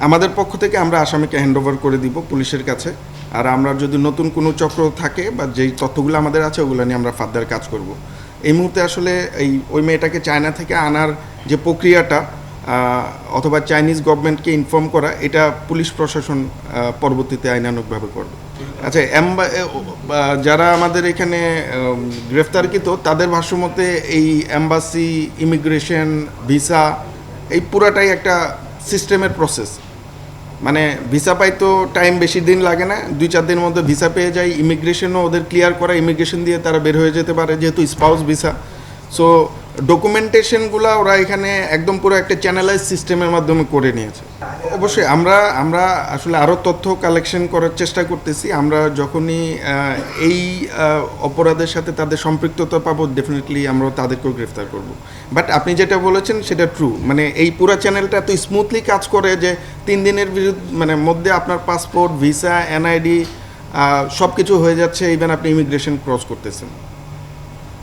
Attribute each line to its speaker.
Speaker 1: আমাদের পক্ষ থেকে আমরা আসামিকে হ্যান্ডওভার করে দিব পুলিশের কাছে। আর আমরা যদি নতুন কোনো চক্র থাকে বা যেই তথ্যগুলো আমাদের আছে ওগুলো নিয়ে আমরা ফার্দার কাজ করব। এই মুহূর্তে আসলে ওই মেয়েটাকে চায়না থেকে আনার যে প্রক্রিয়াটা অথবা চাইনিজ গভর্নমেন্টকে ইনফর্ম করা, এটা পুলিশ প্রশাসন পরবর্তীতে আইনানুগভাবে করবে। আচ্ছা, যারা আমাদের এখানে গ্রেফতারকৃত তাদের ভাষ্যমতে এই এম্বাসি, ইমিগ্রেশন, ভিসা এই পুরাটাই একটা সিস্টেমের প্রসেস। মানে ভিসা পাইতো টাইম বেশি দিন লাগে না, 2-4 দিনের মধ্যে ভিসা পেয়ে যায়। ইমিগ্রেশনও ওদের ক্লিয়ার করা, ইমিগ্রেশন দিয়ে তারা বের হয়ে যেতে পারে যেহেতু স্পাউস ভিসা। সো ডকুমেন্টেশনগুলো ওরা এখানে একদম পুরো একটা চ্যানেলাইজ সিস্টেমের মাধ্যমে করে নিয়েছে। অবশ্যই আমরা আসলে আরও তথ্য কালেকশন করার চেষ্টা করতেছি। আমরা যখনই এই অপরাধের সাথে তাদের সম্পৃক্ততা পাবো, ডেফিনেটলি আমরা তাদেরকেও গ্রেফতার করব। বাট আপনি যেটা বলেছেন সেটা ট্রু, মানে এই পুরো চ্যানেলটা এত স্মুথলি কাজ করে যে 3 দিনের মধ্যে আপনার পাসপোর্ট, ভিসা, এনআইডি সব কিছু হয়ে যাচ্ছে, ইভেন আপনি ইমিগ্রেশন ক্রস করতেছেন।